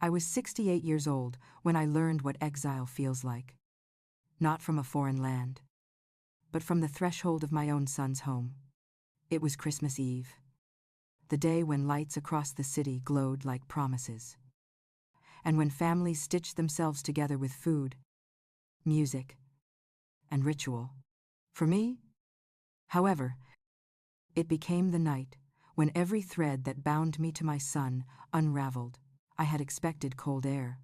I was 68 years old when I learned what exile feels like. Not from a foreign land, but from the threshold of my own son's home. It was Christmas Eve, the day when lights across the city glowed like promises, and when families stitched themselves together with food, music, and ritual. For me, however, it became the night when every thread that bound me to my son unraveled. I had expected cold air,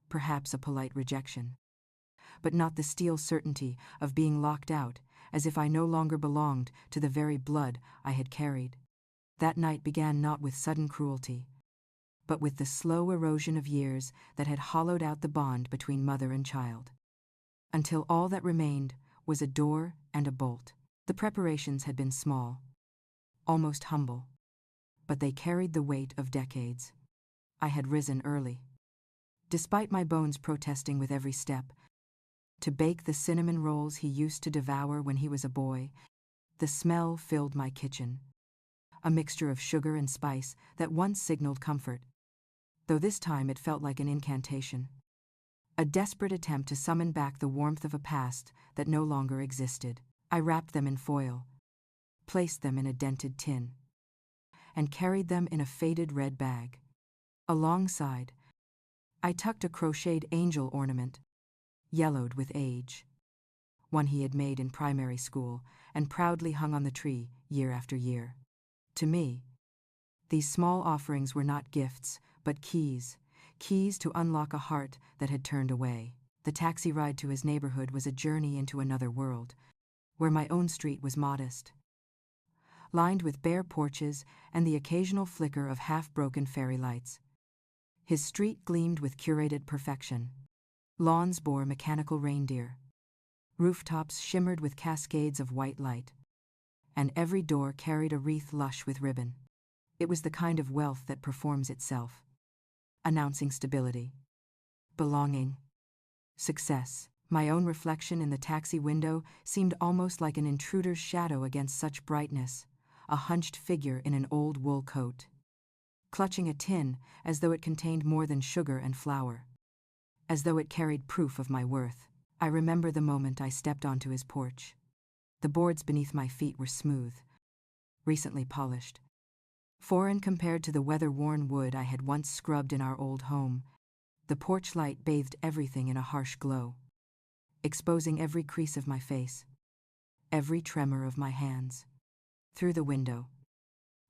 perhaps a polite rejection, but not the steel certainty of being locked out, as if I no longer belonged to the very blood I had carried. That night began not with sudden cruelty, but with the slow erosion of years that had hollowed out the bond between mother and child, until all that remained was a door and a bolt. The preparations had been small, almost humble, but they carried the weight of decades. I had risen early, despite my bones protesting with every step, to bake the cinnamon rolls he used to devour when he was a boy. The smell filled my kitchen, a mixture of sugar and spice that once signaled comfort, though this time it felt like an incantation, a desperate attempt to summon back the warmth of a past that no longer existed. I wrapped them in foil, placed them in a dented tin, and carried them in a faded red bag. Alongside, I tucked a crocheted angel ornament, yellowed with age, one he had made in primary school and proudly hung on the tree year after year. To me, these small offerings were not gifts, but keys to unlock a heart that had turned away. The taxi ride to his neighborhood was a journey into another world, where my own street was modest, lined with bare porches and the occasional flicker of half-broken fairy lights. His street gleamed with curated perfection. Lawns bore mechanical reindeer, rooftops shimmered with cascades of white light, and every door carried a wreath lush with ribbon. It was the kind of wealth that performs itself, announcing stability, belonging, success. My own reflection in the taxi window seemed almost like an intruder's shadow against such brightness, a hunched figure in an old wool coat, clutching a tin as though it contained more than sugar and flour, as though it carried proof of my worth. I remember the moment I stepped onto his porch. The boards beneath my feet were smooth, recently polished, foreign compared to the weather-worn wood I had once scrubbed in our old home. The porch light bathed everything in a harsh glow, exposing every crease of my face, every tremor of my hands. Through the window,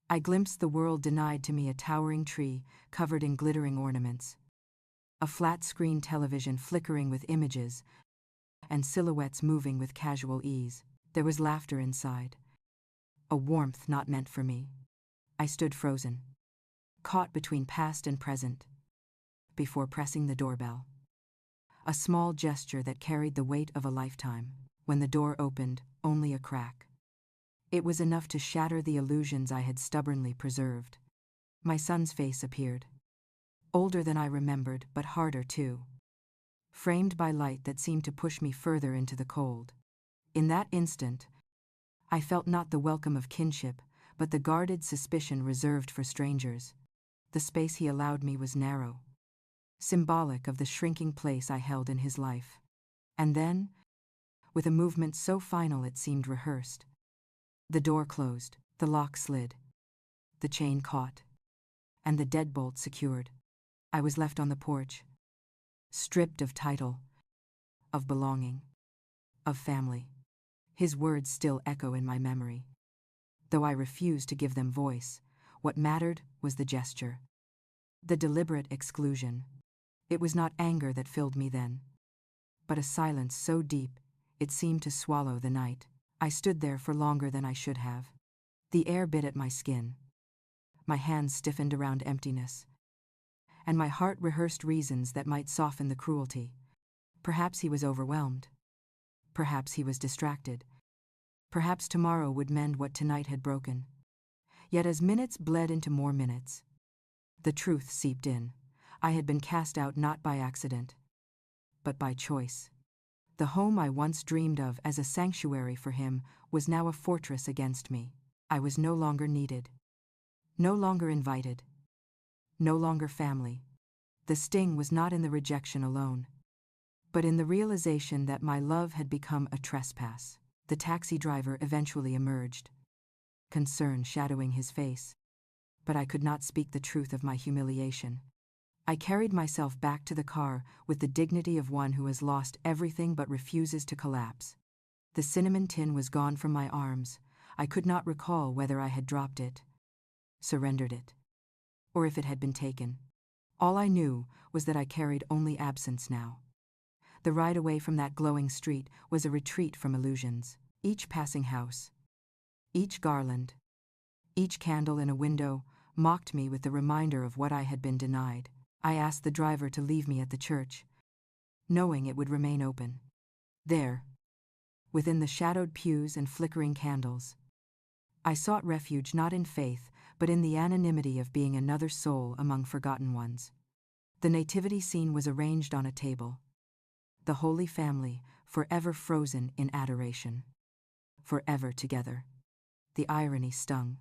I glimpsed the world denied to me: a towering tree covered in glittering ornaments, a flat-screen television flickering with images, and silhouettes moving with casual ease. There was laughter inside, a warmth not meant for me. I stood frozen, caught between past and present, before pressing the doorbell. A small gesture that carried the weight of a lifetime. When the door opened, only a crack. It was enough to shatter the illusions I had stubbornly preserved. My son's face appeared, older than I remembered, but harder too, framed by light that seemed to push me further into the cold. In that instant, I felt not the welcome of kinship, but the guarded suspicion reserved for strangers. The space he allowed me was narrow, symbolic of the shrinking place I held in his life. And then, with a movement so final it seemed rehearsed, the door closed, the lock slid, the chain caught, and the deadbolt secured. I was left on the porch, stripped of title, of belonging, of family. His words still echo in my memory. Though I refused to give them voice, what mattered was the gesture, the deliberate exclusion. It was not anger that filled me then, but a silence so deep it seemed to swallow the night. I stood there for longer than I should have. The air bit at my skin. My hands stiffened around emptiness, and my heart rehearsed reasons that might soften the cruelty. Perhaps he was overwhelmed. Perhaps he was distracted. Perhaps tomorrow would mend what tonight had broken. Yet as minutes bled into more minutes, the truth seeped in. I had been cast out not by accident, but by choice. The home I once dreamed of as a sanctuary for him was now a fortress against me. I was no longer needed, no longer invited, no longer family. The sting was not in the rejection alone, but in the realization that my love had become a trespass. The taxi driver eventually emerged, concern shadowing his face. But I could not speak the truth of my humiliation. I carried myself back to the car with the dignity of one who has lost everything but refuses to collapse. The cinnamon tin was gone from my arms. I could not recall whether I had dropped it, surrendered it, or if it had been taken. All I knew was that I carried only absence now. The ride away from that glowing street was a retreat from illusions. Each passing house, each garland, each candle in a window mocked me with the reminder of what I had been denied. I asked the driver to leave me at the church, knowing it would remain open. There, within the shadowed pews and flickering candles, I sought refuge not in faith, but in the anonymity of being another soul among forgotten ones. The nativity scene was arranged on a table. The Holy Family, forever frozen in adoration. Forever together. The irony stung.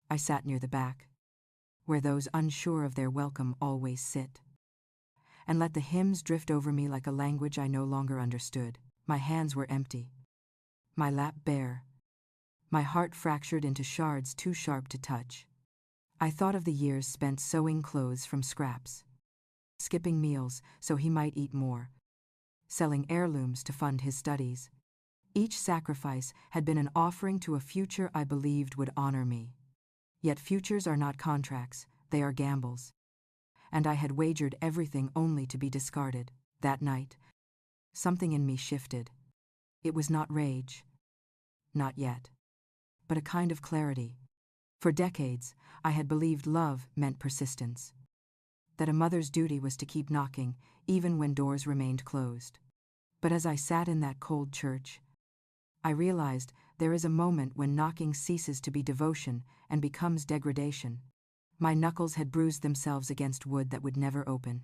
I sat near the back, where those unsure of their welcome always sit, and let the hymns drift over me like a language I no longer understood. My hands were empty, my lap bare, my heart fractured into shards too sharp to touch. I thought of the years spent sewing clothes from scraps, skipping meals so he might eat more, selling heirlooms to fund his studies. Each sacrifice had been an offering to a future I believed would honor me. Yet futures are not contracts, they are gambles. And I had wagered everything only to be discarded. That night, something in me shifted. It was not rage. Not yet. But a kind of clarity. For decades, I had believed love meant persistence. That a mother's duty was to keep knocking, even when doors remained closed. But as I sat in that cold church, I realized there is a moment when knocking ceases to be devotion and becomes degradation. My knuckles had bruised themselves against wood that would never open.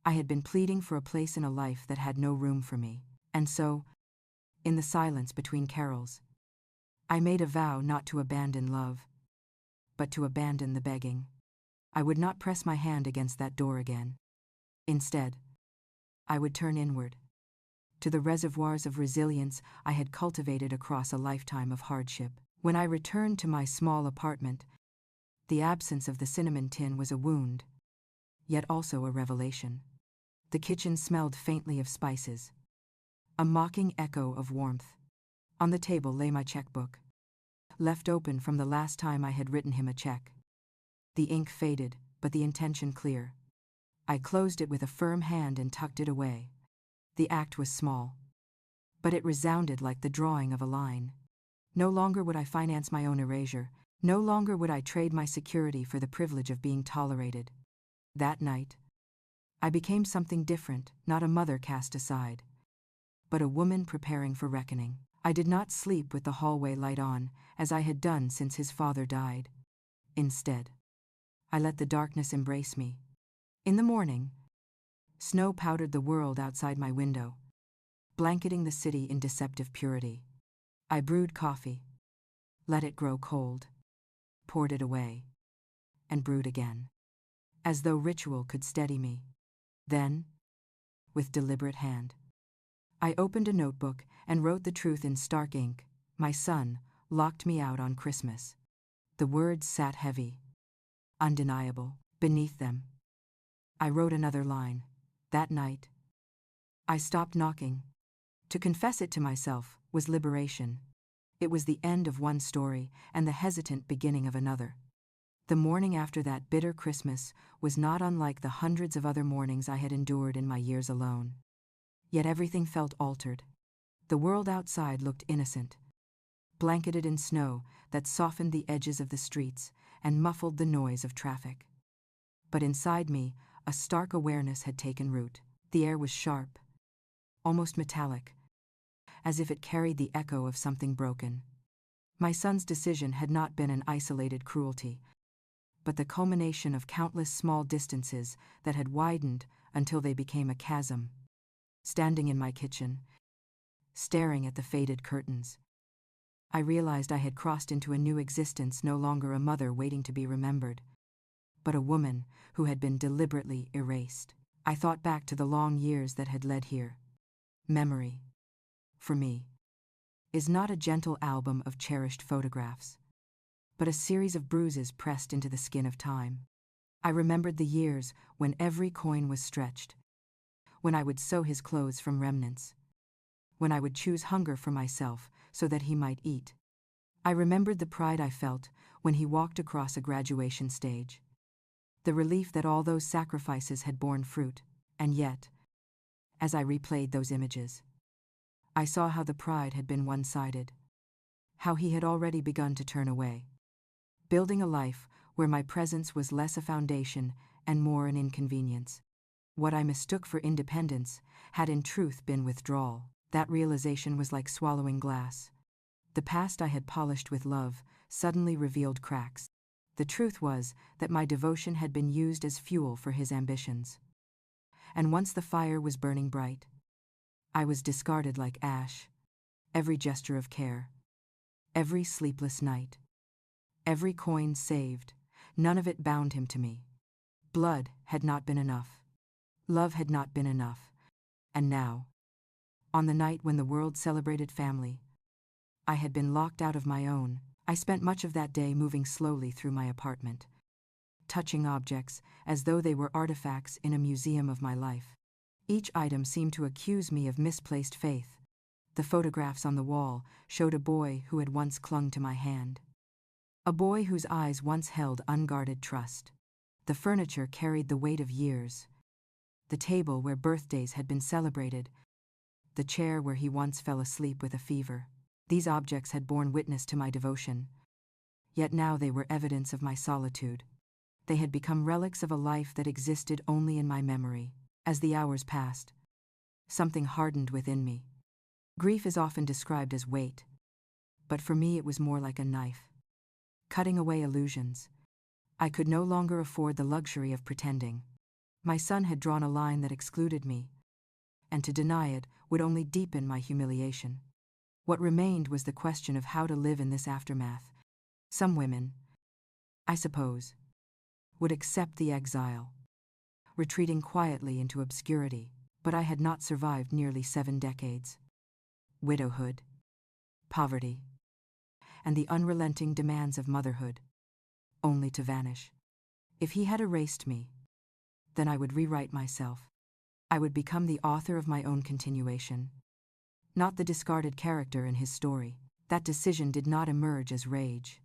I had been pleading for a place in a life that had no room for me. And so, in the silence between carols, I made a vow not to abandon love, but to abandon the begging. I would not press my hand against that door again. Instead, I would turn inward, to the reservoirs of resilience I had cultivated across a lifetime of hardship. When I returned to my small apartment, the absence of the cinnamon tin was a wound, yet also a revelation. The kitchen smelled faintly of spices, a mocking echo of warmth. On the table lay my checkbook, left open from the last time I had written him a check. The ink faded, but the intention clear. I closed it with a firm hand and tucked it away. The act was small, but it resounded like the drawing of a line. No longer would I finance my own erasure. No longer would I trade my security for the privilege of being tolerated. That night, I became something different, not a mother cast aside, but a woman preparing for reckoning. I did not sleep with the hallway light on, as I had done since his father died. Instead, I let the darkness embrace me. In the morning, snow powdered the world outside my window, blanketing the city in deceptive purity. I brewed coffee, let it grow cold, poured it away, and brewed again, as though ritual could steady me. Then, with deliberate hand, I opened a notebook and wrote the truth in stark ink. My son locked me out on Christmas. The words sat heavy, undeniable. Beneath them, I wrote another line. That night, I stopped knocking. To confess it to myself was liberation. It was the end of one story and the hesitant beginning of another. The morning after that bitter Christmas was not unlike the hundreds of other mornings I had endured in my years alone. Yet everything felt altered. The world outside looked innocent, blanketed in snow that softened the edges of the streets and muffled the noise of traffic. But inside me, a stark awareness had taken root. The air was sharp, almost metallic, as if it carried the echo of something broken. My son's decision had not been an isolated cruelty, but the culmination of countless small distances that had widened until they became a chasm. Standing in my kitchen, staring at the faded curtains, I realized I had crossed into a new existence, no longer a mother waiting to be remembered, but a woman who had been deliberately erased. I thought back to the long years that had led here. Memory, for me, is not a gentle album of cherished photographs, but a series of bruises pressed into the skin of time. I remembered the years when every coin was stretched, when I would sew his clothes from remnants, when I would choose hunger for myself so that he might eat. I remembered the pride I felt when he walked across a graduation stage, the relief that all those sacrifices had borne fruit, and yet, as I replayed those images, I saw how the pride had been one-sided, how he had already begun to turn away, building a life where my presence was less a foundation and more an inconvenience. What I mistook for independence had in truth been withdrawal. That realization was like swallowing glass. The past I had polished with love suddenly revealed cracks. The truth was that my devotion had been used as fuel for his ambitions. And once the fire was burning bright, I was discarded like ash. Every gesture of care, every sleepless night, every coin saved, none of it bound him to me. Blood had not been enough. Love had not been enough. And now, on the night when the world celebrated family, I had been locked out of my own. I spent much of that day moving slowly through my apartment, touching objects as though they were artifacts in a museum of my life. Each item seemed to accuse me of misplaced faith. The photographs on the wall showed a boy who had once clung to my hand, a boy whose eyes once held unguarded trust. The furniture carried the weight of years, the table where birthdays had been celebrated, the chair where he once fell asleep with a fever. These objects had borne witness to my devotion, yet now they were evidence of my solitude. They had become relics of a life that existed only in my memory. As the hours passed, something hardened within me. Grief is often described as weight, but for me it was more like a knife, cutting away illusions. I could no longer afford the luxury of pretending. My son had drawn a line that excluded me, and to deny it would only deepen my humiliation. What remained was the question of how to live in this aftermath. Some women, I suppose, would accept the exile, retreating quietly into obscurity, but I had not survived nearly 7 decades. Widowhood, poverty, and the unrelenting demands of motherhood, only to vanish. If he had erased me, then I would rewrite myself. I would become the author of my own continuation, not the discarded character in his story. That decision did not emerge as rage.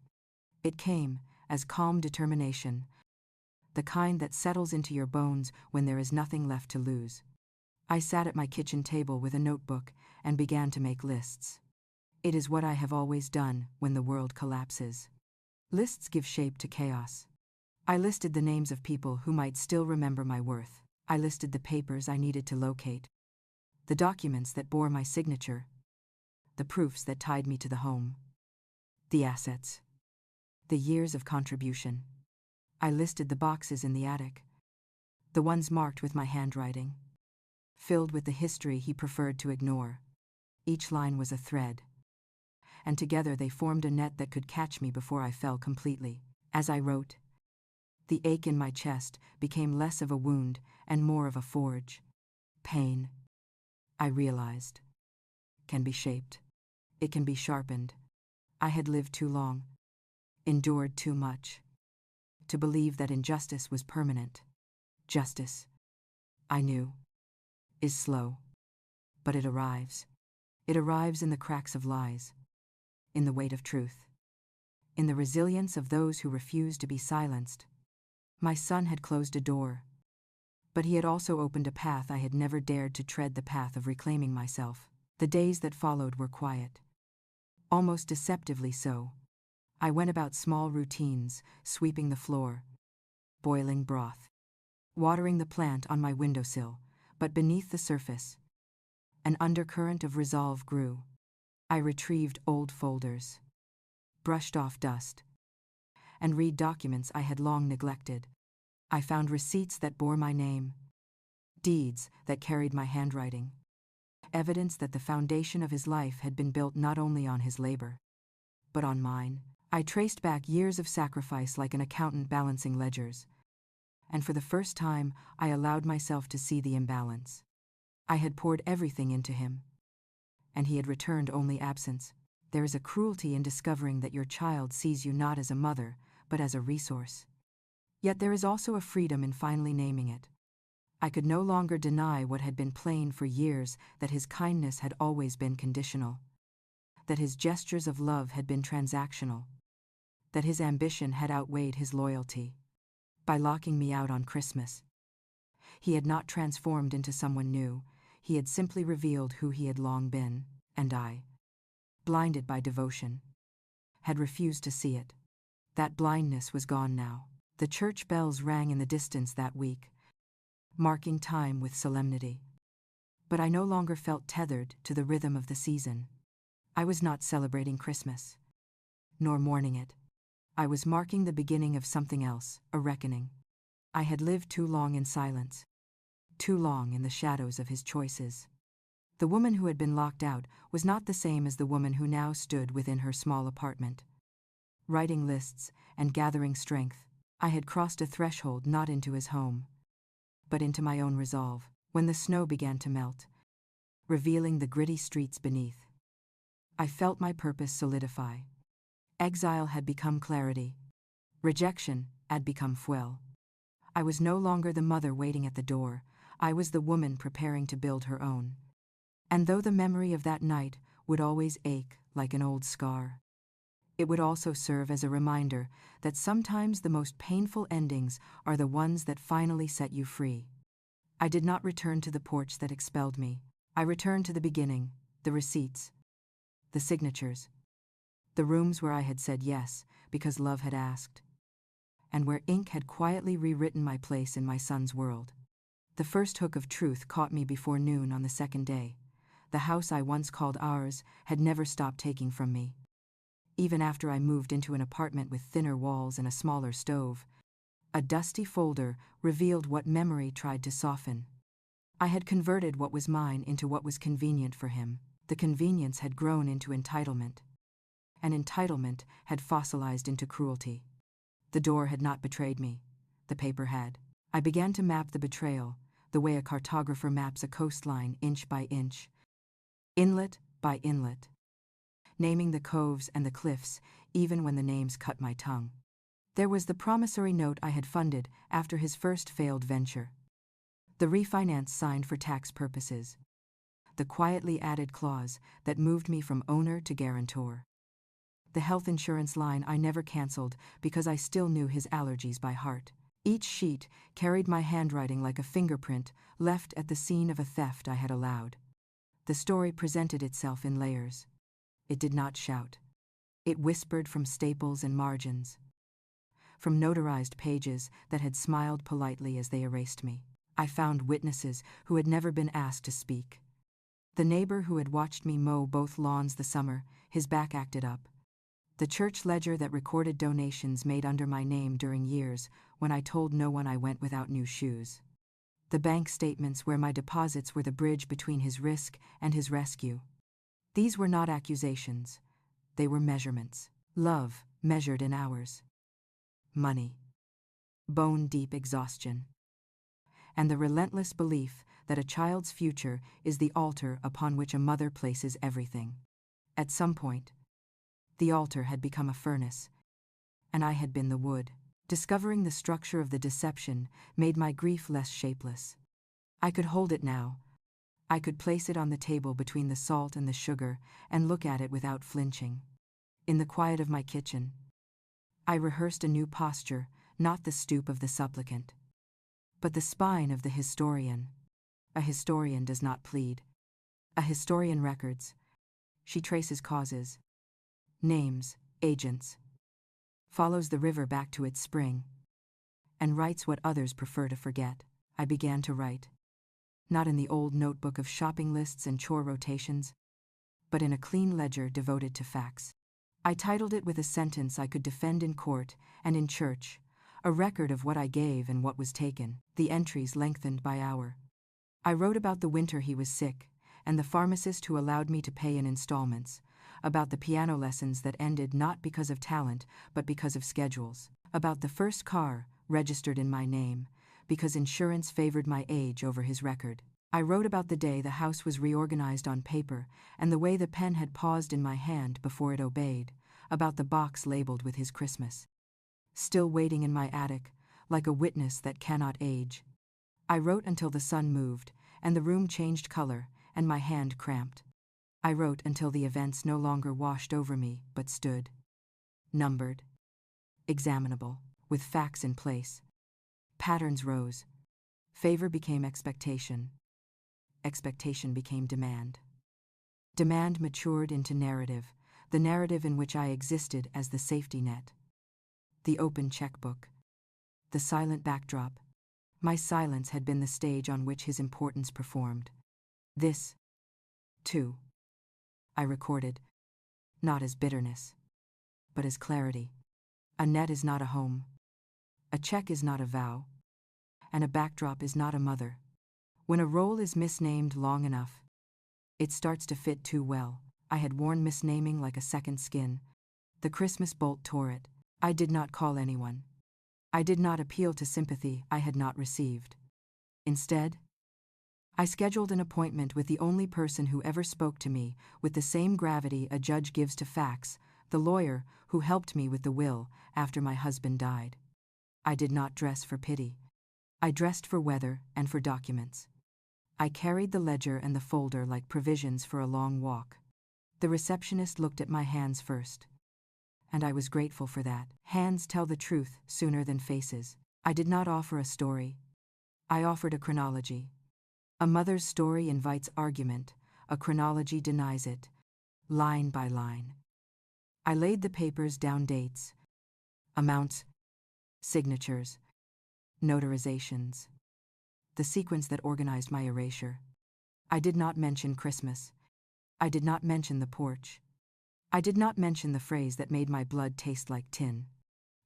It came as calm determination, the kind that settles into your bones when there is nothing left to lose. I sat at my kitchen table with a notebook and began to make lists. It is what I have always done when the world collapses. Lists give shape to chaos. I listed the names of people who might still remember my worth. I listed the papers I needed to locate, the documents that bore my signature, the proofs that tied me to the home, the assets, the years of contribution. I listed the boxes in the attic, the ones marked with my handwriting, filled with the history he preferred to ignore. Each line was a thread, and together they formed a net that could catch me before I fell completely. As I wrote, the ache in my chest became less of a wound and more of a forge. Pain, I realized, can be shaped. It can be sharpened. I had lived too long, endured too much, to believe that injustice was permanent. Justice, I knew, is slow, but it arrives. It arrives in the cracks of lies, in the weight of truth, in the resilience of those who refuse to be silenced. My son had closed a door, but he had also opened a path I had never dared to tread, the path of reclaiming myself. The days that followed were quiet, almost deceptively so. I went about small routines, sweeping the floor, boiling broth, watering the plant on my windowsill, but beneath the surface, an undercurrent of resolve grew. I retrieved old folders, brushed off dust, and read documents I had long neglected. I found receipts that bore my name, deeds that carried my handwriting, evidence that the foundation of his life had been built not only on his labor, but on mine. I traced back years of sacrifice like an accountant balancing ledgers, and for the first time I allowed myself to see the imbalance. I had poured everything into him, and he had returned only absence. There is a cruelty in discovering that your child sees you not as a mother, but as a resource. Yet there is also a freedom in finally naming it. I could no longer deny what had been plain for years, that his kindness had always been conditional, that his gestures of love had been transactional, that his ambition had outweighed his loyalty. By locking me out on Christmas, he had not transformed into someone new, he had simply revealed who he had long been, and I, blinded by devotion, had refused to see it. That blindness was gone now. The church bells rang in the distance that week, marking time with solemnity. But I no longer felt tethered to the rhythm of the season. I was not celebrating Christmas, nor mourning it. I was marking the beginning of something else, a reckoning. I had lived too long in silence, too long in the shadows of his choices. The woman who had been locked out was not the same as the woman who now stood within her small apartment. Writing lists and gathering strength, I had crossed a threshold not into his home, but into my own resolve. When the snow began to melt, revealing the gritty streets beneath, I felt my purpose solidify. Exile had become clarity. Rejection had become fuel. I was no longer the mother waiting at the door, I was the woman preparing to build her own. And though the memory of that night would always ache like an old scar, it would also serve as a reminder that sometimes the most painful endings are the ones that finally set you free. I did not return to the porch that expelled me. I returned to the beginning, the receipts, the signatures, the rooms where I had said yes because love had asked, and where ink had quietly rewritten my place in my son's world. The first hook of truth caught me before noon on the second day. The house I once called ours had never stopped taking from me. Even after I moved into an apartment with thinner walls and a smaller stove, a dusty folder revealed what memory tried to soften. I had converted what was mine into what was convenient for him. The convenience had grown into entitlement, and entitlement had fossilized into cruelty. The door had not betrayed me. The paper had. I began to map the betrayal, the way a cartographer maps a coastline inch by inch, inlet by inlet, naming the coves and the cliffs even when the names cut my tongue. There was the promissory note I had funded after his first failed venture, the refinance signed for tax purposes, the quietly added clause that moved me from owner to guarantor, the health insurance line I never canceled because I still knew his allergies by heart. Each sheet carried my handwriting like a fingerprint left at the scene of a theft I had allowed. The story presented itself in layers. It did not shout. It whispered from staples and margins, from notarized pages that had smiled politely as they erased me. I found witnesses who had never been asked to speak. The neighbor who had watched me mow both lawns the summer, his back acted up. The church ledger that recorded donations made under my name during years when I told no one I went without new shoes. The bank statements where my deposits were the bridge between his risk and his rescue. These were not accusations. They were measurements. Love, measured in hours. Money. Bone-deep exhaustion. And the relentless belief that a child's future is the altar upon which a mother places everything. At some point, the altar had become a furnace, and I had been the wood. Discovering the structure of the deception made my grief less shapeless. I could hold it now. I could place it on the table between the salt and the sugar and look at it without flinching. In the quiet of my kitchen, I rehearsed a new posture, not the stoop of the supplicant, but the spine of the historian. A historian does not plead. A historian records. She traces causes, names, agents, follows the river back to its spring, and writes what others prefer to forget. I began to write, not in the old notebook of shopping lists and chore rotations, but in a clean ledger devoted to facts. I titled it with a sentence I could defend in court and in church, a record of what I gave and what was taken. The entries lengthened by hour. I wrote about the winter he was sick, and the pharmacist who allowed me to pay in installments, about the piano lessons that ended not because of talent but because of schedules, about the first car, registered in my name, because insurance favored my age over his record. I wrote about the day the house was reorganized on paper and the way the pen had paused in my hand before it obeyed, about the box labeled with his Christmas. Still waiting in my attic, like a witness that cannot age. I wrote until the sun moved, and the room changed color, and my hand cramped. I wrote until the events no longer washed over me, but stood. Numbered. Examinable, with facts in place. Patterns rose. Favor became expectation. Expectation became demand. Demand matured into narrative, the narrative in which I existed as the safety net. The open checkbook. The silent backdrop. My silence had been the stage on which his importance performed. This, too, I recorded, not as bitterness, but as clarity. A net is not a home. A check is not a vow. And a backdrop is not a mother. When a role is misnamed long enough, it starts to fit too well. I had worn misnaming like a second skin. The Christmas bolt tore it. I did not call anyone. I did not appeal to sympathy I had not received. Instead, I scheduled an appointment with the only person who ever spoke to me with the same gravity a judge gives to facts, the lawyer who helped me with the will after my husband died. I did not dress for pity. I dressed for weather and for documents. I carried the ledger and the folder like provisions for a long walk. The receptionist looked at my hands first. And I was grateful for that. Hands tell the truth sooner than faces. I did not offer a story. I offered a chronology. A mother's story invites argument. A chronology denies it, line by line. I laid the papers down, dates, amounts, signatures, notarizations. The sequence that organized my erasure. I did not mention Christmas. I did not mention the porch. I did not mention the phrase that made my blood taste like tin.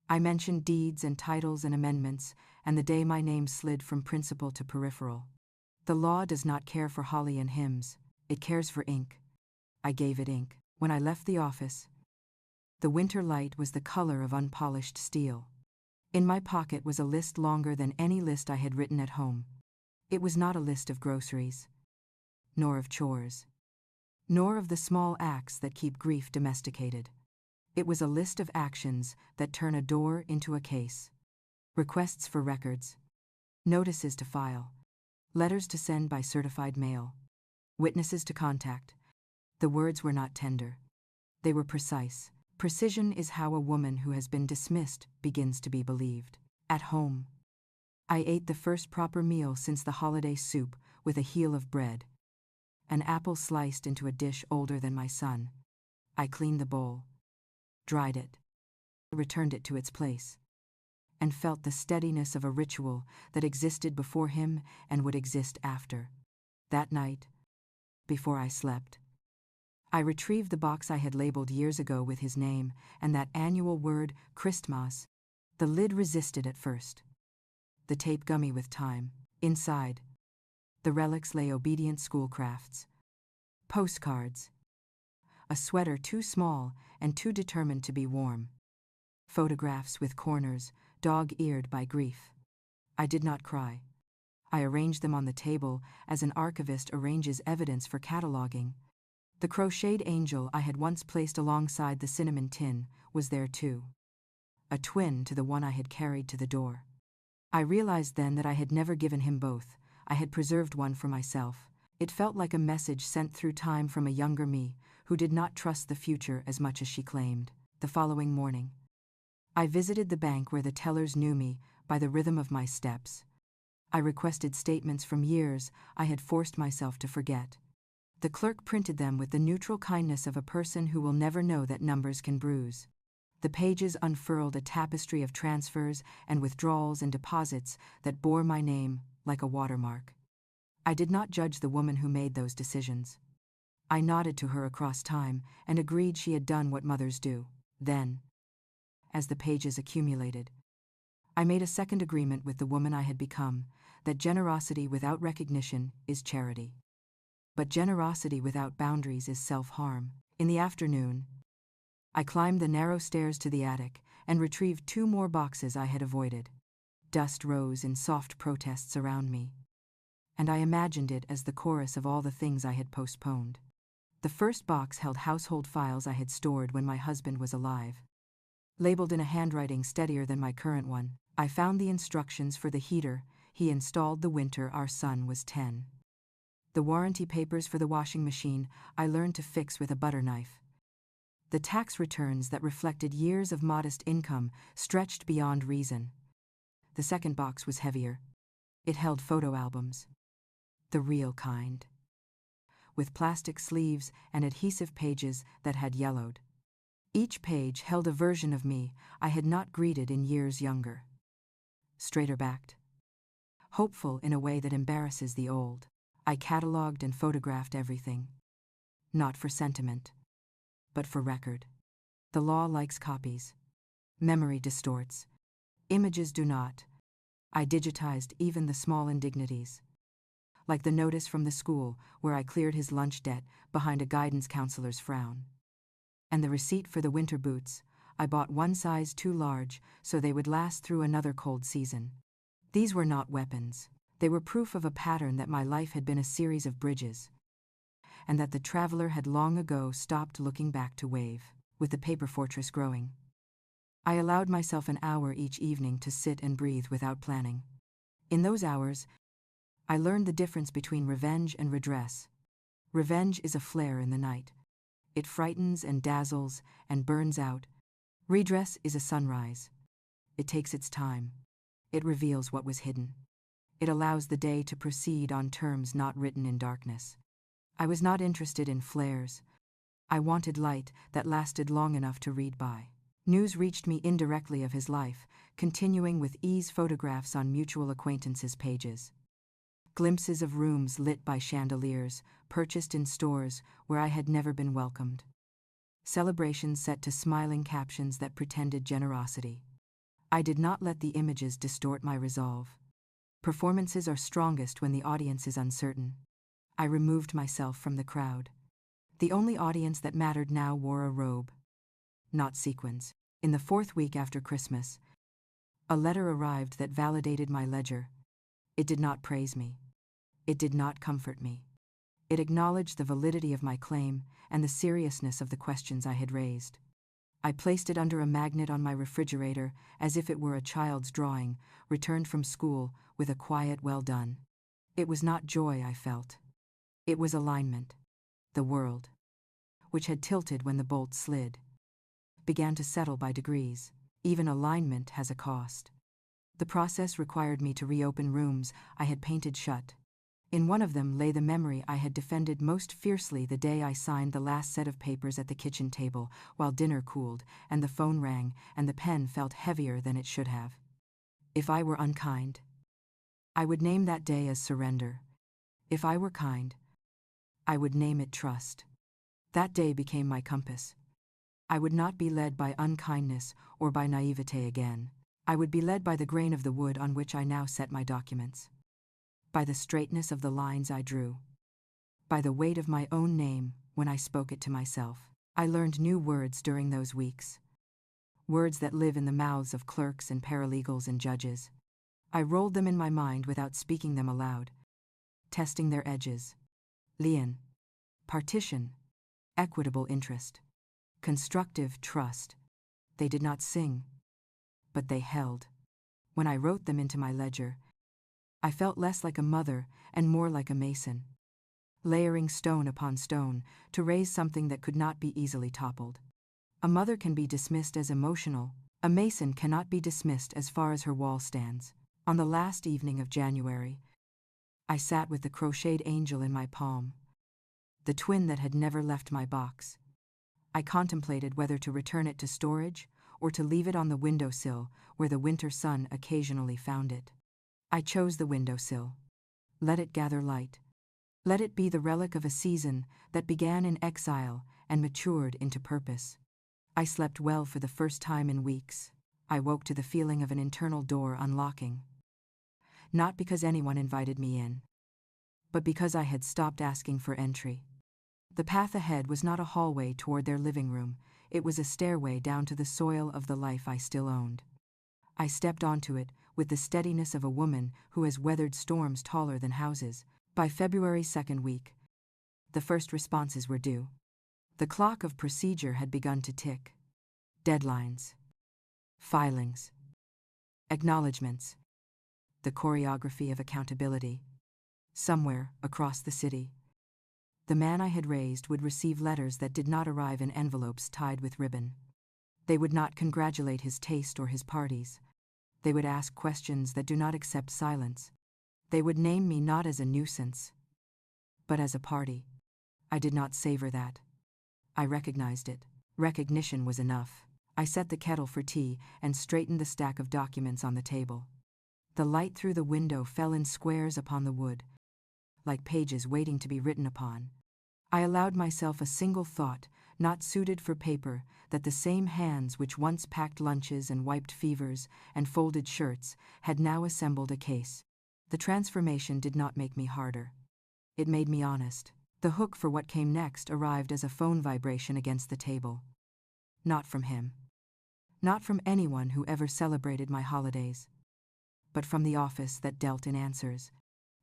I mentioned deeds and titles and amendments, and the day my name slid from principal to peripheral. The law does not care for holly and hymns, it cares for ink. I gave it ink. When I left the office, the winter light was the color of unpolished steel. In my pocket was a list longer than any list I had written at home. It was not a list of groceries, nor of chores, nor of the small acts that keep grief domesticated. It was a list of actions that turn a door into a case. Requests for records, notices to file, letters to send by certified mail, witnesses to contact. The words were not tender. They were precise. Precision is how a woman who has been dismissed begins to be believed. At home, I ate the first proper meal since the holiday soup with a heel of bread. An apple sliced into a dish older than my son. I cleaned the bowl, dried it, returned it to its place, and felt the steadiness of a ritual that existed before him and would exist after. That night, before I slept, I retrieved the box I had labeled years ago with his name and that annual word, Christmas. The lid resisted at first. The tape gummy with time. Inside, the relics lay obedient schoolcrafts. Postcards. A sweater too small and too determined to be warm. Photographs with corners, dog-eared by grief. I did not cry. I arranged them on the table as an archivist arranges evidence for cataloging. The crocheted angel I had once placed alongside the cinnamon tin was there too. A twin to the one I had carried to the door. I realized then that I had never given him both. I had preserved one for myself. It felt like a message sent through time from a younger me, who did not trust the future as much as she claimed. The following morning, I visited the bank where the tellers knew me by the rhythm of my steps. I requested statements from years I had forced myself to forget. The clerk printed them with the neutral kindness of a person who will never know that numbers can bruise. The pages unfurled a tapestry of transfers and withdrawals and deposits that bore my name like a watermark. I did not judge the woman who made those decisions. I nodded to her across time and agreed she had done what mothers do. Then, as the pages accumulated, I made a second agreement with the woman I had become, that generosity without recognition is charity. But generosity without boundaries is self-harm. In the afternoon, I climbed the narrow stairs to the attic and retrieved 2 more boxes I had avoided. Dust rose in soft protests around me, and I imagined it as the chorus of all the things I had postponed. The first box held household files I had stored when my husband was alive. Labeled in a handwriting steadier than my current one, I found the instructions for the heater he installed the winter our son was 10. The warranty papers for the washing machine I learned to fix with a butter knife. The tax returns that reflected years of modest income stretched beyond reason. The second box was heavier. It held photo albums. The real kind. With plastic sleeves and adhesive pages that had yellowed. Each page held a version of me I had not greeted in years younger. Straighter-backed. Hopeful in a way that embarrasses the old. I catalogued and photographed everything. Not for sentiment, but for record. The law likes copies. Memory distorts. Images do not. I digitized even the small indignities. Like the notice from the school where I cleared his lunch debt behind a guidance counselor's frown. And the receipt for the winter boots, I bought one size too large so they would last through another cold season. These were not weapons. They were proof of a pattern that my life had been a series of bridges, and that the traveler had long ago stopped looking back to wave, with the paper fortress growing. I allowed myself an hour each evening to sit and breathe without planning. In those hours, I learned the difference between revenge and redress. Revenge is a flare in the night. It frightens and dazzles and burns out. Redress is a sunrise. It takes its time. It reveals what was hidden. It allows the day to proceed on terms not written in darkness. I was not interested in flares. I wanted light that lasted long enough to read by. News reached me indirectly of his life, continuing with ease photographs on mutual acquaintances' pages. Glimpses of rooms lit by chandeliers, purchased in stores where I had never been welcomed. Celebrations set to smiling captions that pretended generosity. I did not let the images distort my resolve. Performances are strongest when the audience is uncertain. I removed myself from the crowd. The only audience that mattered now wore a robe, not sequins. In the 4th week after Christmas, a letter arrived that validated my ledger. It did not praise me. It did not comfort me. It acknowledged the validity of my claim and the seriousness of the questions I had raised. I placed it under a magnet on my refrigerator as if it were a child's drawing, returned from school with a quiet well done. It was not joy I felt. It was alignment. The world, which had tilted when the bolt slid, began to settle by degrees. Even alignment has a cost. The process required me to reopen rooms I had painted shut. In one of them lay the memory I had defended most fiercely the day I signed the last set of papers at the kitchen table while dinner cooled and the phone rang and the pen felt heavier than it should have. If I were unkind, I would name that day as surrender. If I were kind, I would name it trust. That day became my compass. I would not be led by unkindness or by naivete again. I would be led by the grain of the wood on which I now set my documents. By the straightness of the lines I drew. By the weight of my own name when I spoke it to myself. I learned new words during those weeks. Words that live in the mouths of clerks and paralegals and judges. I rolled them in my mind without speaking them aloud. Testing their edges. Lien. Partition. Equitable interest. Constructive trust. They did not sing, but they held. When I wrote them into my ledger, I felt less like a mother and more like a mason, layering stone upon stone to raise something that could not be easily toppled. A mother can be dismissed as emotional. A mason cannot be dismissed as far as her wall stands. On the last evening of January, I sat with the crocheted angel in my palm, the twin that had never left my box. I contemplated whether to return it to storage or to leave it on the windowsill where the winter sun occasionally found it. I chose the windowsill. Let it gather light. Let it be the relic of a season that began in exile and matured into purpose. I slept well for the first time in weeks. I woke to the feeling of an internal door unlocking. Not because anyone invited me in, but because I had stopped asking for entry. The path ahead was not a hallway toward their living room, it was a stairway down to the soil of the life I still owned. I stepped onto it with the steadiness of a woman who has weathered storms taller than houses. By February's second week, the first responses were due. The clock of procedure had begun to tick. Deadlines. Filings. Acknowledgements. The choreography of accountability. Somewhere, across the city, the man I had raised would receive letters that did not arrive in envelopes tied with ribbon. They would not congratulate his taste or his parties. They would ask questions that do not accept silence. They would name me not as a nuisance, but as a party. I did not savor that. I recognized it. Recognition was enough. I set the kettle for tea and straightened the stack of documents on the table. The light through the window fell in squares upon the wood, like pages waiting to be written upon. I allowed myself a single thought, not suited for paper, that the same hands which once packed lunches and wiped fevers and folded shirts had now assembled a case. The transformation did not make me harder. It made me honest. The hook for what came next arrived as a phone vibration against the table. Not from him. Not from anyone who ever celebrated my holidays. But from the office that dealt in answers.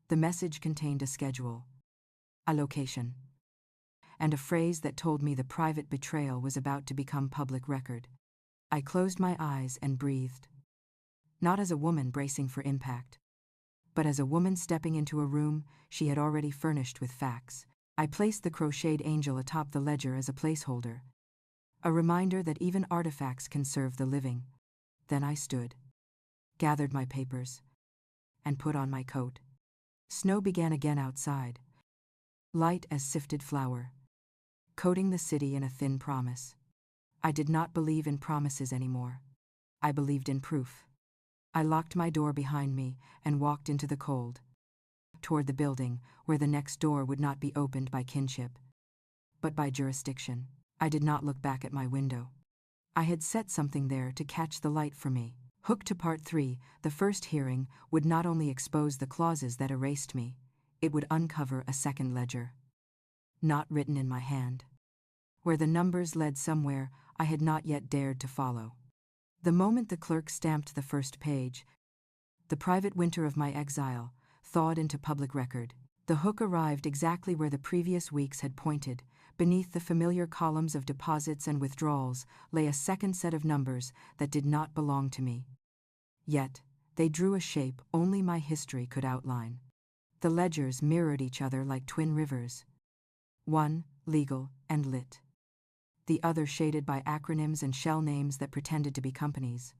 The message contained a schedule, a location, and a phrase that told me the private betrayal was about to become public record. I closed my eyes and breathed. Not as a woman bracing for impact, but as a woman stepping into a room she had already furnished with facts. I placed the crocheted angel atop the ledger as a placeholder, a reminder that even artifacts can serve the living. Then I stood, gathered my papers, and put on my coat. Snow began again outside, light as sifted flour, coating the city in a thin promise. I did not believe in promises anymore. I believed in proof. I locked my door behind me and walked into the cold, toward the building where the next door would not be opened by kinship, but by jurisdiction. I did not look back at my window. I had set something there to catch the light for me. Hooked to Part 3, the first hearing would not only expose the clauses that erased me, it would uncover a second ledger. Not written in my hand. Where the numbers led somewhere I had not yet dared to follow. The moment the clerk stamped the first page, the private winter of my exile thawed into public record. The hook arrived exactly where the previous weeks had pointed. Beneath the familiar columns of deposits and withdrawals lay a second set of numbers that did not belong to me. Yet, they drew a shape only my history could outline. The ledgers mirrored each other like twin rivers. One, legal and lit. The other shaded by acronyms and shell names that pretended to be companies.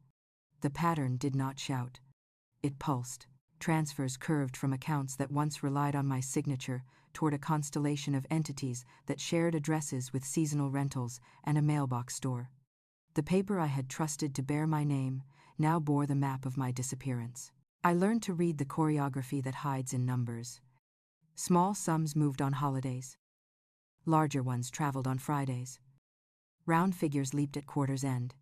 The pattern did not shout. It pulsed. Transfers curved from accounts that once relied on my signature toward a constellation of entities that shared addresses with seasonal rentals and a mailbox store. The paper I had trusted to bear my name now bore the map of my disappearance. I learned to read the choreography that hides in numbers. Small sums moved on holidays. Larger ones traveled on Fridays. Round figures leaped at quarter's end.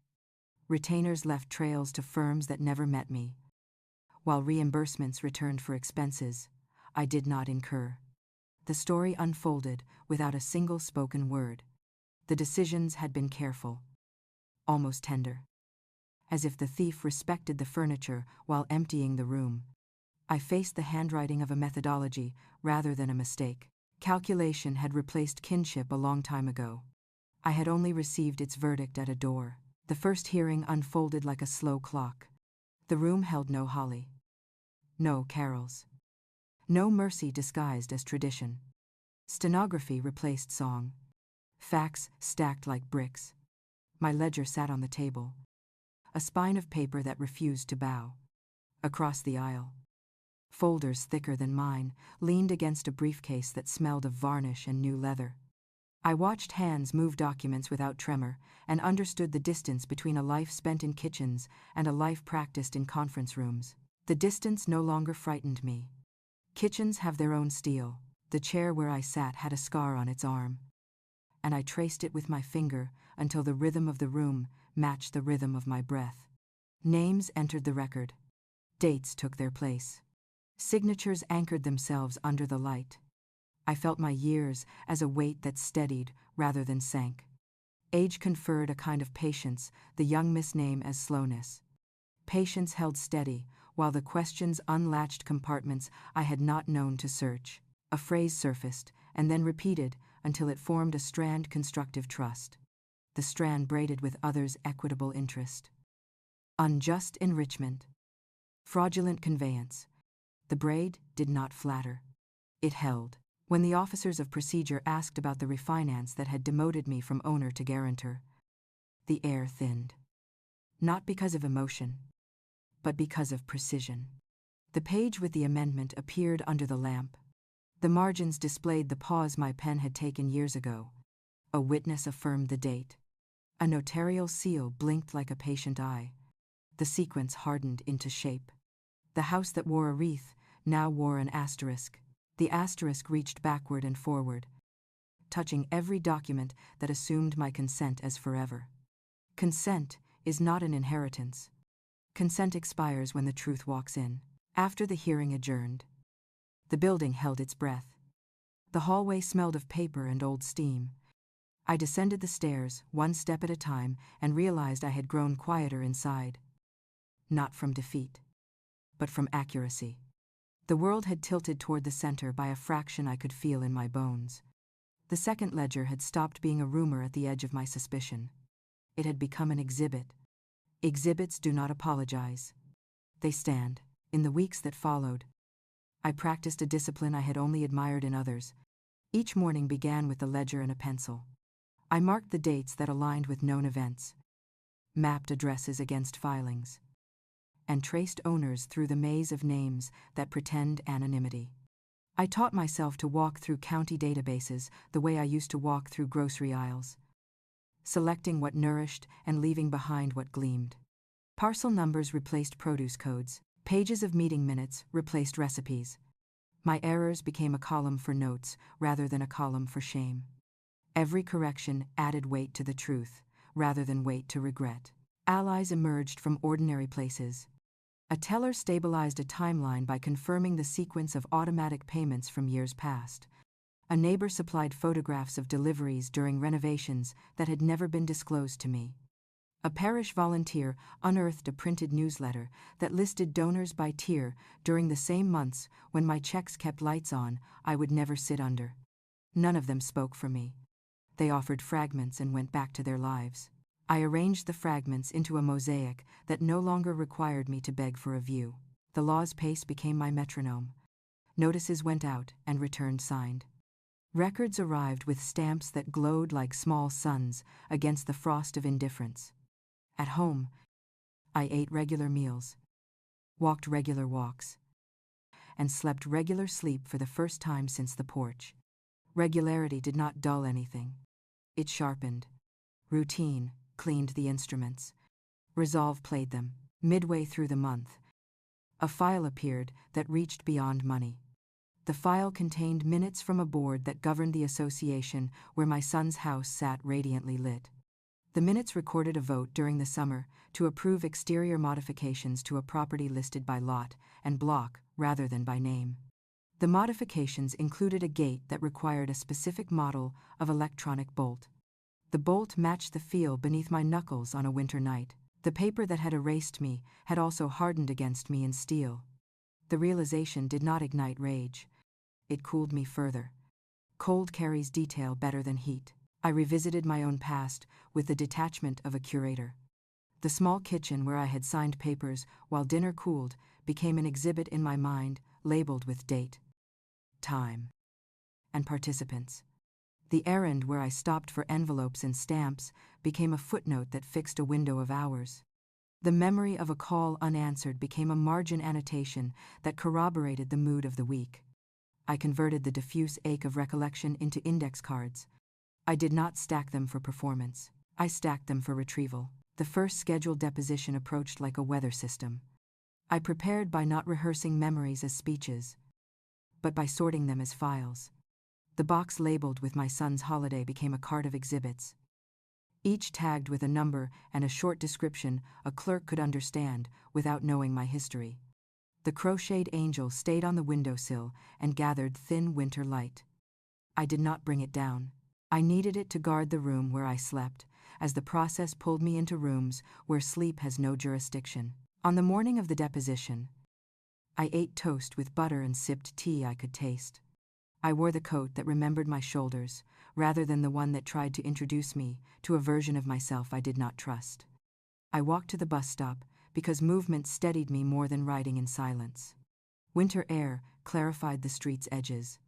Retainers left trails to firms that never met me, while reimbursements returned for expenses I did not incur. The story unfolded without a single spoken word. The decisions had been careful, almost tender. As if the thief respected the furniture while emptying the room. I faced the handwriting of a methodology rather than a mistake. Calculation had replaced kinship a long time ago. I had only received its verdict at a door. The first hearing unfolded like a slow clock. The room held no holly. No carols. No mercy disguised as tradition. Stenography replaced song. Facts stacked like bricks. My ledger sat on the table, a spine of paper that refused to bow. Across the aisle, folders thicker than mine leaned against a briefcase that smelled of varnish and new leather. I watched hands move documents without tremor and understood the distance between a life spent in kitchens and a life practiced in conference rooms. The distance no longer frightened me. Kitchens have their own steel. The chair where I sat had a scar on its arm, and I traced it with my finger until the rhythm of the room matched the rhythm of my breath. Names entered the record. Dates took their place. Signatures anchored themselves under the light. I felt my years as a weight that steadied rather than sank. Age conferred a kind of patience the young misname as slowness. Patience held steady while the questions unlatched compartments I had not known to search. A phrase surfaced, and then repeated, until it formed a strand constructive trust. The strand braided with others' equitable interest. Unjust enrichment. Fraudulent conveyance. The braid did not flatter. It held. When the officers of procedure asked about the refinance that had demoted me from owner to guarantor, the air thinned. Not because of emotion, but because of precision. The page with the amendment appeared under the lamp. The margins displayed the pause my pen had taken years ago. A witness affirmed the date. A notarial seal blinked like a patient eye. The sequence hardened into shape. The house that wore a wreath now wore an asterisk. The asterisk reached backward and forward, touching every document that assumed my consent as forever. Consent is not an inheritance. Consent expires when the truth walks in. After the hearing adjourned, the building held its breath. The hallway smelled of paper and old steam. I descended the stairs, one step at a time, and realized I had grown quieter inside. Not from defeat, but from accuracy. The world had tilted toward the center by a fraction I could feel in my bones. The second ledger had stopped being a rumor at the edge of my suspicion. It had become an exhibit. Exhibits do not apologize. They stand. In the weeks that followed, I practiced a discipline I had only admired in others. Each morning began with the ledger and a pencil. I marked the dates that aligned with known events, mapped addresses against filings, and traced owners through the maze of names that pretend anonymity. I taught myself to walk through county databases the way I used to walk through grocery aisles, selecting what nourished and leaving behind what gleamed. Parcel numbers replaced produce codes. Pages of meeting minutes replaced recipes. My errors became a column for notes rather than a column for shame. Every correction added weight to the truth rather than weight to regret. Allies emerged from ordinary places. A teller stabilized a timeline by confirming the sequence of automatic payments from years past. A neighbor supplied photographs of deliveries during renovations that had never been disclosed to me. A parish volunteer unearthed a printed newsletter that listed donors by tier during the same months when my checks kept lights on I would never sit under. None of them spoke for me. They offered fragments and went back to their lives. I arranged the fragments into a mosaic that no longer required me to beg for a view. The law's pace became my metronome. Notices went out and returned signed. Records arrived with stamps that glowed like small suns against the frost of indifference. At home, I ate regular meals, walked regular walks, and slept regular sleep for the first time since the porch. Regularity did not dull anything. It sharpened. Routine cleaned the instruments. Resolve played them. Midway through the month, a file appeared that reached beyond money. The file contained minutes from a board that governed the association where my son's house sat radiantly lit. The minutes recorded a vote during the summer to approve exterior modifications to a property listed by lot and block rather than by name. The modifications included a gate that required a specific model of electronic bolt. The bolt matched the feel beneath my knuckles on a winter night. The paper that had erased me had also hardened against me in steel. The realization did not ignite rage. It cooled me further. Cold carries detail better than heat. I revisited my own past with the detachment of a curator. The small kitchen where I had signed papers while dinner cooled became an exhibit in my mind, labeled with date, time, and participants. The errand where I stopped for envelopes and stamps became a footnote that fixed a window of hours. The memory of a call unanswered became a margin annotation that corroborated the mood of the week. I converted the diffuse ache of recollection into index cards. I did not stack them for performance. I stacked them for retrieval. The first scheduled deposition approached like a weather system. I prepared by not rehearsing memories as speeches, but by sorting them as files. The box labeled with my son's holiday became a cart of exhibits, each tagged with a number and a short description a clerk could understand without knowing my history. The crocheted angel stayed on the windowsill and gathered thin winter light. I did not bring it down. I needed it to guard the room where I slept, as the process pulled me into rooms where sleep has no jurisdiction. On the morning of the deposition, I ate toast with butter and sipped tea I could taste. I wore the coat that remembered my shoulders, rather than the one that tried to introduce me to a version of myself I did not trust. I walked to the bus stop, because movement steadied me more than riding in silence. Winter air clarified the street's edges.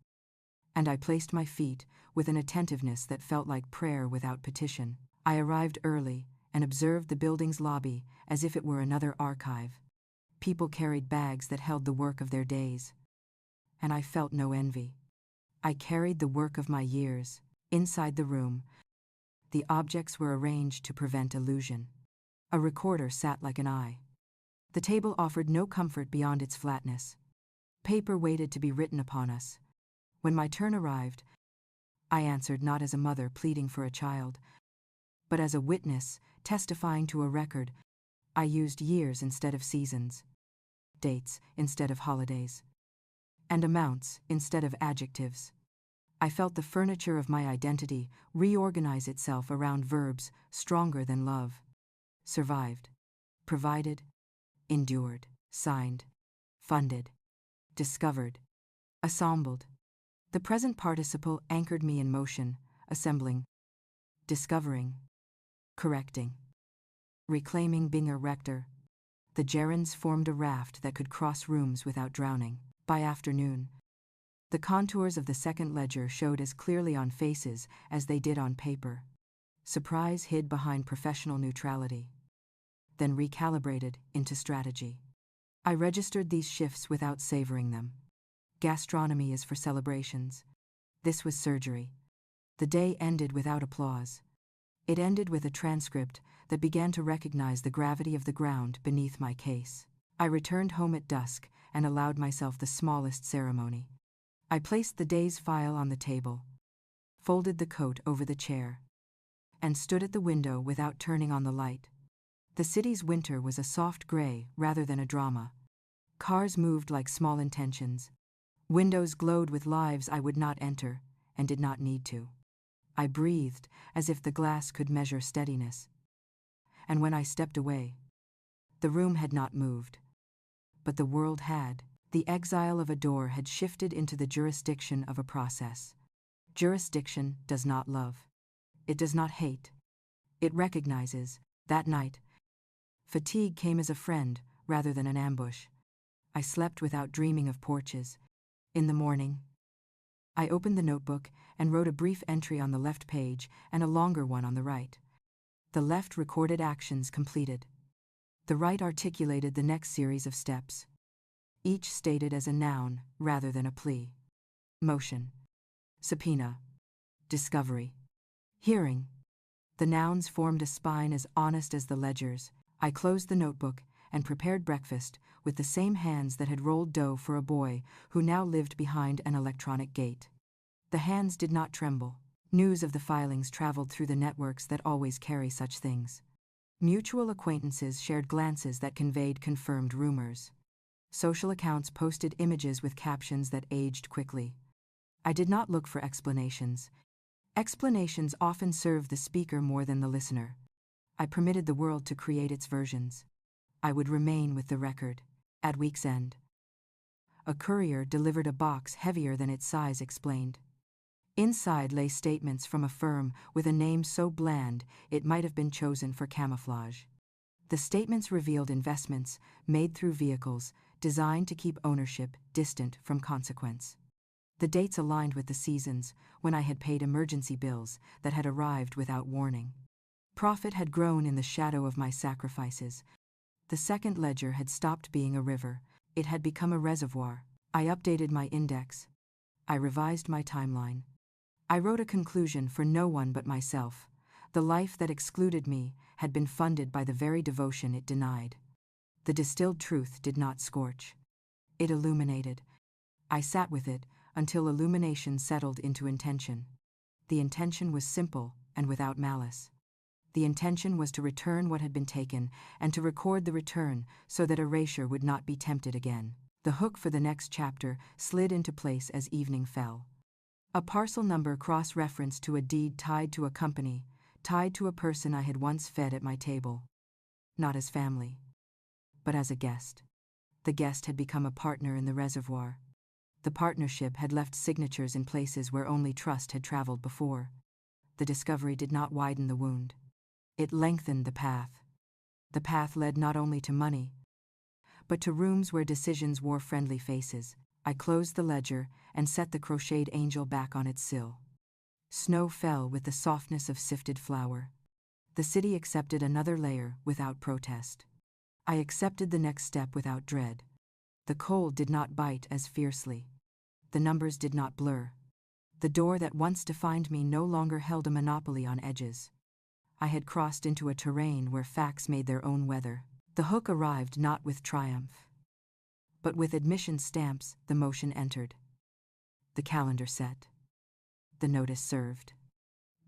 And I placed my feet, with an attentiveness that felt like prayer without petition. I arrived early, and observed the building's lobby as if it were another archive. People carried bags that held the work of their days. And I felt no envy. I carried the work of my years. Inside the room, the objects were arranged to prevent illusion. A recorder sat like an eye. The table offered no comfort beyond its flatness. Paper waited to be written upon us. When my turn arrived, I answered not as a mother pleading for a child, but as a witness testifying to a record. I used years instead of seasons, dates instead of holidays, and amounts instead of adjectives. I felt the furniture of my identity reorganize itself around verbs stronger than love. Survived, provided, endured, signed, funded, discovered, assembled. The present participle anchored me in motion, assembling, discovering, correcting, reclaiming being a rector. The gerunds formed a raft that could cross rooms without drowning. By afternoon, the contours of the second ledger showed as clearly on faces as they did on paper. Surprise hid behind professional neutrality, then recalibrated into strategy. I registered these shifts without savoring them. Gastronomy is for celebrations. This was surgery. The day ended without applause. It ended with a transcript that began to recognize the gravity of the ground beneath my case. I returned home at dusk and allowed myself the smallest ceremony. I placed the day's file on the table, folded the coat over the chair, and stood at the window without turning on the light. The city's winter was a soft gray rather than a drama. Cars moved like small intentions. Windows glowed with lives I would not enter and did not need to. I breathed as if the glass could measure steadiness. And when I stepped away, the room had not moved. But the world had. The exile of a door had shifted into the jurisdiction of a process. Jurisdiction does not love. It does not hate. It recognizes. That night, fatigue came as a friend rather than an ambush. I slept without dreaming of porches. In the morning, I opened the notebook and wrote a brief entry on the left page and a longer one on the right. The left recorded actions completed. The right articulated the next series of steps, each stated as a noun rather than a plea. Motion, subpoena, discovery, hearing. The nouns formed a spine as honest as the ledgers. I closed the notebook and prepared breakfast with the same hands that had rolled dough for a boy who now lived behind an electronic gate. The hands did not tremble. News of the filings traveled through the networks that always carry such things. Mutual acquaintances shared glances that conveyed confirmed rumors. Social accounts posted images with captions that aged quickly. I did not look for explanations. Explanations often serve the speaker more than the listener. I permitted the world to create its versions. I would remain with the record. At week's end, a courier delivered a box heavier than its size explained. Inside lay statements from a firm with a name so bland it might have been chosen for camouflage. The statements revealed investments made through vehicles designed to keep ownership distant from consequence. The dates aligned with the seasons when I had paid emergency bills that had arrived without warning. Profit had grown in the shadow of my sacrifices. The second ledger had stopped being a river. It had become a reservoir. I updated my index. I revised my timeline. I wrote a conclusion for no one but myself. The life that excluded me had been funded by the very devotion it denied. The distilled truth did not scorch. It illuminated. I sat with it until illumination settled into intention. The intention was simple and without malice. The intention was to return what had been taken and to record the return so that erasure would not be tempted again. The hook for the next chapter slid into place as evening fell. A parcel number cross-referenced to a deed tied to a company, tied to a person I had once fed at my table. Not as family, but as a guest. The guest had become a partner in the reservoir. The partnership had left signatures in places where only trust had traveled before. The discovery did not widen the wound. It lengthened the path. The path led not only to money, but to rooms where decisions wore friendly faces. I closed the ledger and set the crocheted angel back on its sill. Snow fell with the softness of sifted flour. The city accepted another layer without protest. I accepted the next step without dread. The cold did not bite as fiercely. The numbers did not blur. The door that once defined me no longer held a monopoly on edges. I had crossed into a terrain where facts made their own weather. The hook arrived not with triumph, but with admission stamps. The motion entered. The calendar set. The notice served.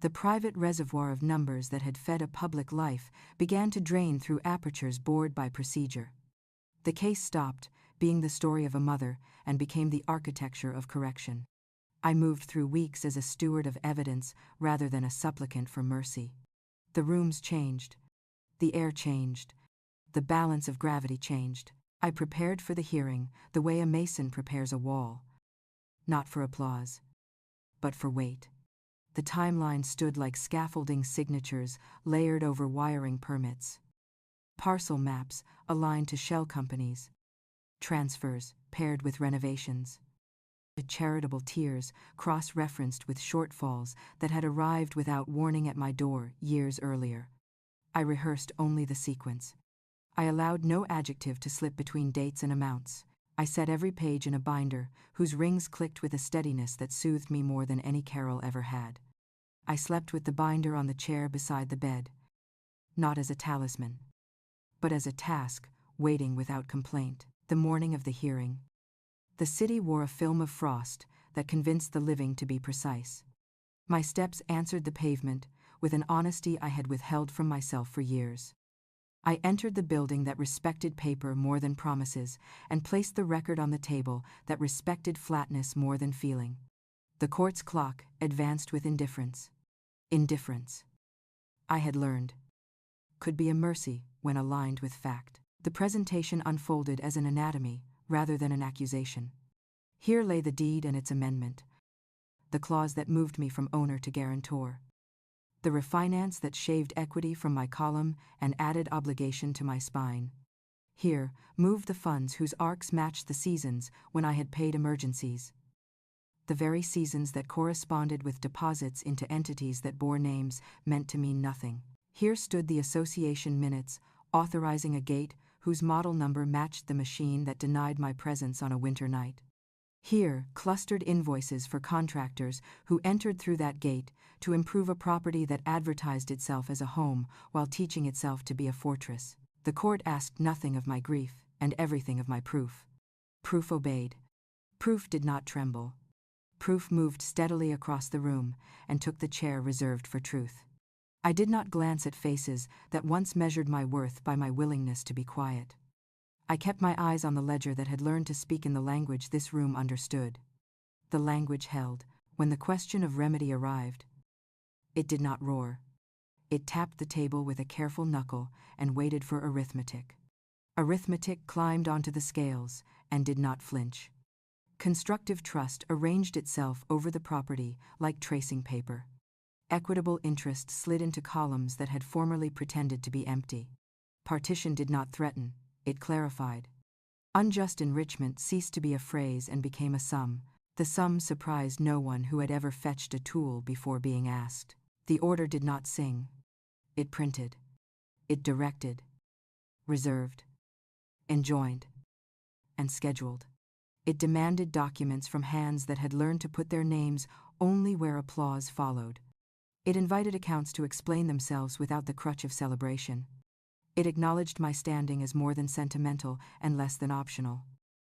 The private reservoir of numbers that had fed a public life began to drain through apertures bored by procedure. The case stopped, being the story of a mother, and became the architecture of correction. I moved through weeks as a steward of evidence rather than a supplicant for mercy. The rooms changed. The air changed. The balance of gravity changed. I prepared for the hearing the way a mason prepares a wall. Not for applause, but for weight. The timeline stood like scaffolding signatures layered over wiring permits. Parcel maps aligned to shell companies. Transfers paired with renovations. Charitable tears cross-referenced with shortfalls that had arrived without warning at my door years earlier. I rehearsed only the sequence. I allowed no adjective to slip between dates and amounts. I set every page in a binder whose rings clicked with a steadiness that soothed me more than any carol ever had. I slept with the binder on the chair beside the bed, not as a talisman, but as a task, waiting without complaint. The morning of the hearing. The city wore a film of frost that convinced the living to be precise. My steps answered the pavement with an honesty I had withheld from myself for years. I entered the building that respected paper more than promises and placed the record on the table that respected flatness more than feeling. The court's clock advanced with indifference. Indifference, I had learned, could be a mercy when aligned with fact. The presentation unfolded as an anatomy rather than an accusation. Here lay the deed and its amendment, the clause that moved me from owner to guarantor, the refinance that shaved equity from my column and added obligation to my spine. Here moved the funds whose arcs matched the seasons when I had paid emergencies, the very seasons that corresponded with deposits into entities that bore names meant to mean nothing. Here stood the association minutes authorizing a gate whose model number matched the machine that denied my presence on a winter night. Here clustered invoices for contractors who entered through that gate to improve a property that advertised itself as a home while teaching itself to be a fortress. The court asked nothing of my grief and everything of my proof. Proof obeyed. Proof did not tremble. Proof moved steadily across the room and took the chair reserved for truth. I did not glance at faces that once measured my worth by my willingness to be quiet. I kept my eyes on the ledger that had learned to speak in the language this room understood. The language held when the question of remedy arrived. It did not roar. It tapped the table with a careful knuckle and waited for arithmetic. Arithmetic climbed onto the scales and did not flinch. Constructive trust arranged itself over the property like tracing paper. Equitable interest slid into columns that had formerly pretended to be empty. Partition did not threaten, it clarified. Unjust enrichment ceased to be a phrase and became a sum. The sum surprised no one who had ever fetched a tool before being asked. The order did not sing. It printed. It directed. Reserved. Enjoined. And scheduled. It demanded documents from hands that had learned to put their names only where applause followed. It invited accounts to explain themselves without the crutch of celebration. It acknowledged my standing as more than sentimental and less than optional.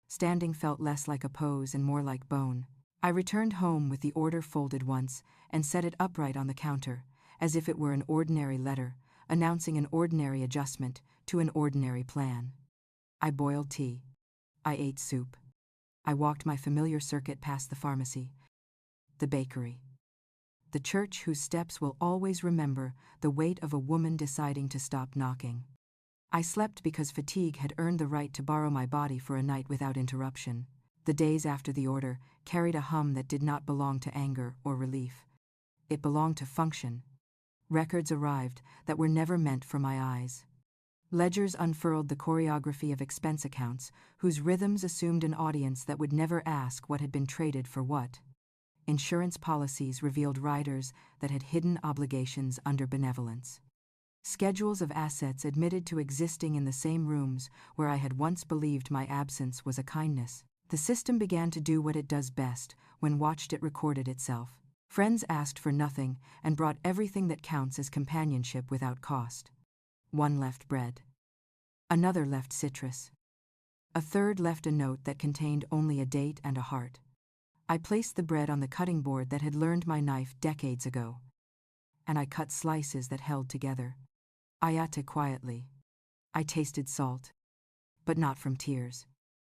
Standing felt less like a pose and more like bone. I returned home with the order folded once and set it upright on the counter, as if it were an ordinary letter, announcing an ordinary adjustment to an ordinary plan. I boiled tea. I ate soup. I walked my familiar circuit past the pharmacy, the bakery, the church whose steps will always remember the weight of a woman deciding to stop knocking. I slept because fatigue had earned the right to borrow my body for a night without interruption. The days after the order carried a hum that did not belong to anger or relief. It belonged to function. Records arrived that were never meant for my eyes. Ledgers unfurled the choreography of expense accounts, whose rhythms assumed an audience that would never ask what had been traded for what. Insurance policies revealed riders that had hidden obligations under benevolence. Schedules of assets admitted to existing in the same rooms where I had once believed my absence was a kindness. The system began to do what it does best. When watched, it recorded itself. Friends asked for nothing and brought everything that counts as companionship without cost. One left bread. Another left citrus. A third left a note that contained only a date and a heart. I placed the bread on the cutting board that had learned my knife decades ago. And I cut slices that held together. I ate it quietly. I tasted salt. But not from tears.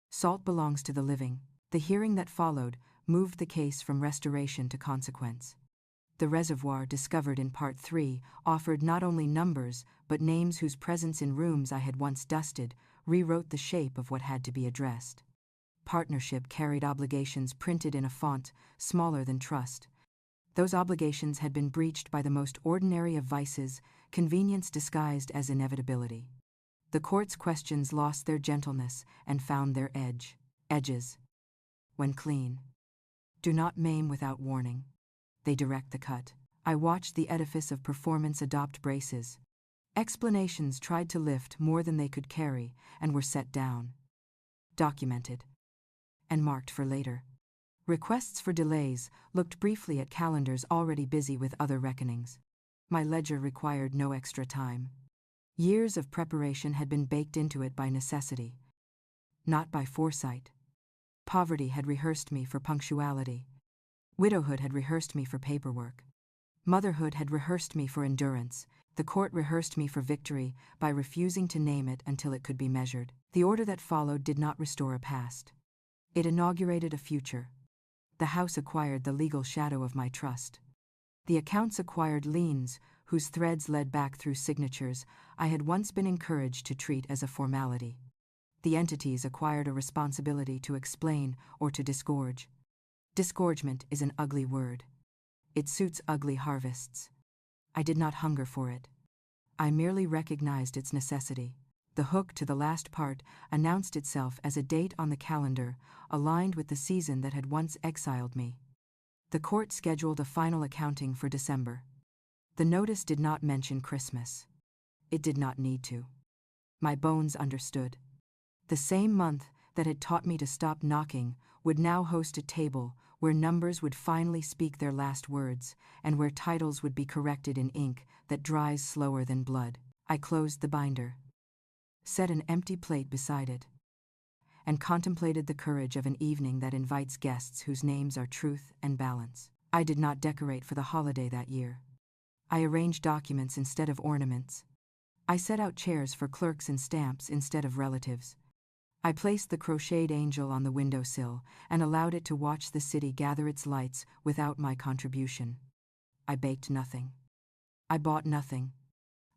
Salt belongs to the living. The hearing that followed moved the case from restoration to consequence. The reservoir discovered in Part 3 offered not only numbers but names whose presence in rooms I had once dusted rewrote the shape of what had to be addressed. Partnership carried obligations printed in a font smaller than trust. Those obligations had been breached by the most ordinary of vices, convenience disguised as inevitability. The court's questions lost their gentleness and found their edges. When clean. Do not maim without warning. They direct the cut. I watched the edifice of performance adopt braces. Explanations tried to lift more than they could carry and were set down. Documented. And marked for later. Requests for delays looked briefly at calendars already busy with other reckonings. My ledger required no extra time. Years of preparation had been baked into it by necessity, not by foresight. Poverty had rehearsed me for punctuality. Widowhood had rehearsed me for paperwork. Motherhood had rehearsed me for endurance. The court rehearsed me for victory by refusing to name it until it could be measured. The order that followed did not restore a past. It inaugurated a future. The house acquired the legal shadow of my trust. The accounts acquired liens, whose threads led back through signatures I had once been encouraged to treat as a formality. The entities acquired a responsibility to explain or to disgorge. Disgorgement is an ugly word. It suits ugly harvests. I did not hunger for it. I merely recognized its necessity. The hook to the last part announced itself as a date on the calendar, aligned with the season that had once exiled me. The court scheduled a final accounting for December. The notice did not mention Christmas. It did not need to. My bones understood. The same month that had taught me to stop knocking would now host a table where numbers would finally speak their last words and where titles would be corrected in ink that dries slower than blood. I closed the binder, set an empty plate beside it, and contemplated the courage of an evening that invites guests whose names are truth and balance. I did not decorate for the holiday that year. I arranged documents instead of ornaments. I set out chairs for clerks and stamps instead of relatives. I placed the crocheted angel on the windowsill and allowed it to watch the city gather its lights without my contribution. I baked nothing. I bought nothing.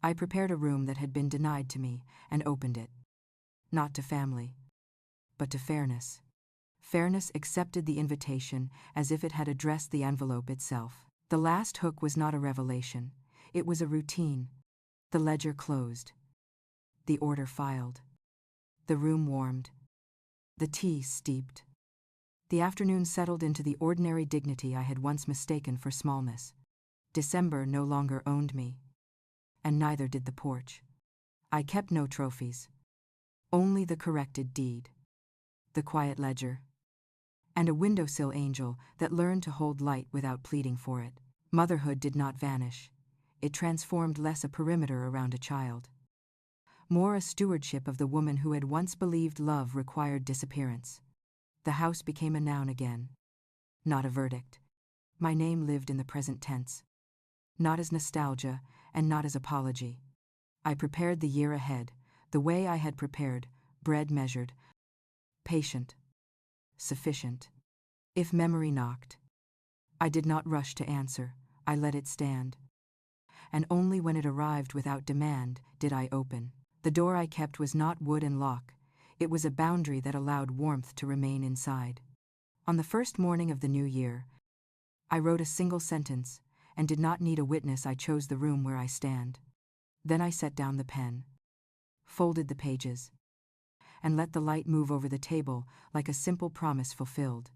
I prepared a room that had been denied to me and opened it. Not to family, but to fairness. Fairness accepted the invitation as if it had addressed the envelope itself. The last hook was not a revelation. It was a routine. The ledger closed. The order filed. The room warmed. The tea steeped. The afternoon settled into the ordinary dignity I had once mistaken for smallness. December no longer owned me. And neither did the porch. I kept no trophies. Only the corrected deed. The quiet ledger. And a windowsill angel that learned to hold light without pleading for it. Motherhood did not vanish. It transformed less a perimeter around a child, more a stewardship of the woman who had once believed love required disappearance. The house became a noun again, not a verdict. My name lived in the present tense, not as nostalgia and not as apology. I prepared the year ahead, the way I had prepared, bread measured, patient, sufficient. If memory knocked, I did not rush to answer, I let it stand. And only when it arrived without demand did I open. The door I kept was not wood and lock, it was a boundary that allowed warmth to remain inside. On the first morning of the new year, I wrote a single sentence, and did not need a witness. I chose the room where I stand. Then I set down the pen, folded the pages, and let the light move over the table like a simple promise fulfilled.